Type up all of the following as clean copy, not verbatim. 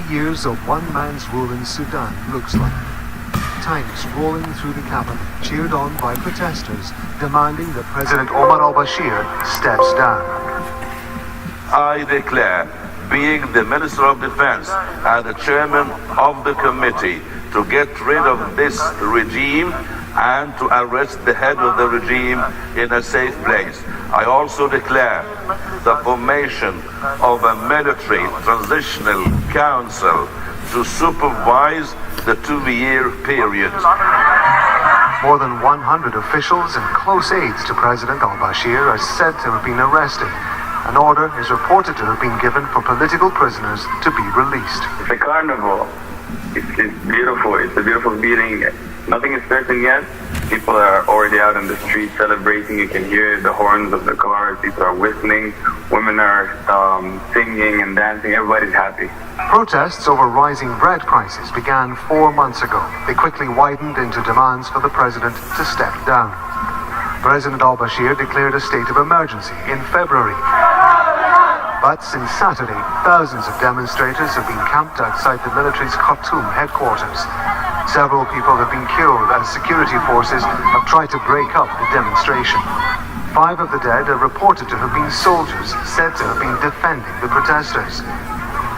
Years of one man's rule in Sudan looks like. Tanks rolling through the capital, cheered on by protesters demanding that President Omar al-Bashir steps down. I declare, being the Minister of Defense and the Chairman of the committee, to get rid of this regime and to arrest the head of the regime in a safe place. I also declare the formation of a military transitional council to supervise the 2-year period. More than 100 officials and close aides to President al-Bashir are said to have been arrested. An order is reported to have been given for political prisoners to be released. The carnival, it's beautiful. It's a beautiful meeting. Nothing is certain yet. People are already out in the street celebrating. You can hear the horns of the cars. People are whistling. Women are singing and dancing. Everybody's happy. Protests over rising bread prices began 4 months ago. They quickly widened into demands for the president to step down. President al-Bashir declared a state of emergency in February. But since Saturday, thousands of demonstrators have been camped outside the military's Khartoum headquarters. Several people have been killed as security forces have tried to break up the demonstration. 5 of the dead are reported to have been soldiers said to have been defending the protesters.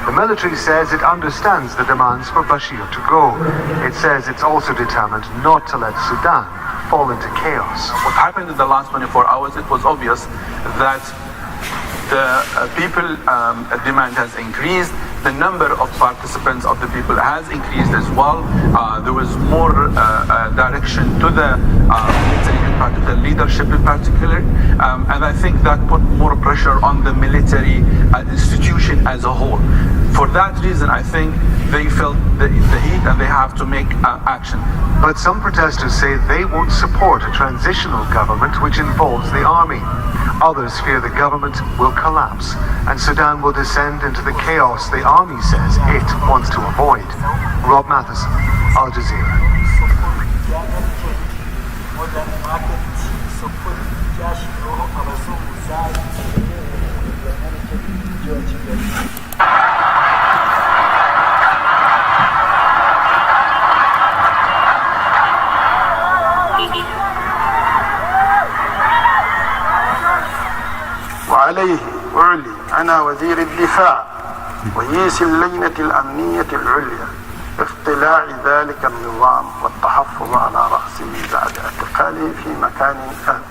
The military says it understands the demands for Bashir to go. It says it's also determined not to let Sudan fall into chaos. What happened in the last 24 hours, it was obvious that the people demand has increased. The number of participants of the people has increased as well. There was more direction to the military, in particular, leadership in particular. And I think that put more pressure on the military institution as a whole. For that reason, I think they felt the heat and they have to make action. But some protesters say they won't support a transitional government which involves the army. Others fear the government will collapse and Sudan will descend into the chaos the army says it wants to avoid. Rob Matheson, Al Jazeera. وعليه أعلي أنا وزير الدفاع ورئيس اللجنة الأمنية العليا اقتلاع ذلك النظام والتحفظ على رأسه بعد اعتقاله في مكان آمن.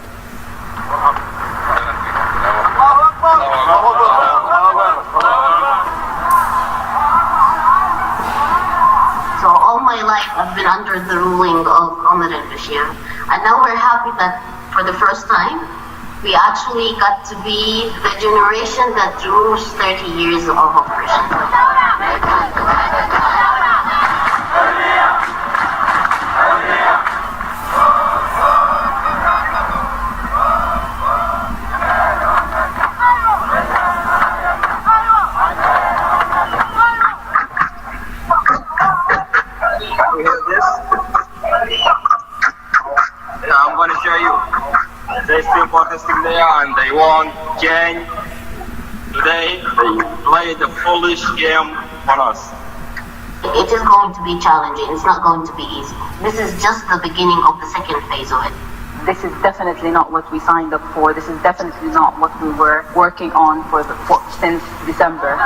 So all my life I've been under the ruling of Omar al-Bashir, and now we're happy that for the first time we actually got to be the generation that rules 30 years of oppression. I'm going to show you. They still protesting there and they want change. Today they play the foolish game on us. It is going to be challenging. It's not going to be easy. This is just the beginning of the second phase of it. This is definitely not what we signed up for. This is definitely not what we were working on since December.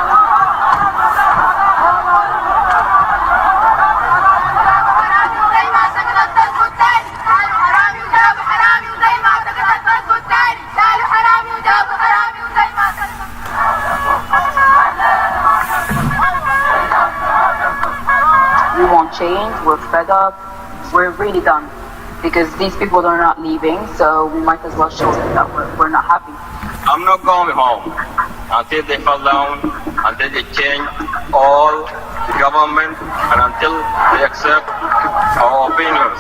We want change, we're fed up, we're really done. Because these people are not leaving, so we might as well show them that we're not happy. I'm not going home until they fall down, until they change all the government, and until they accept our opinions.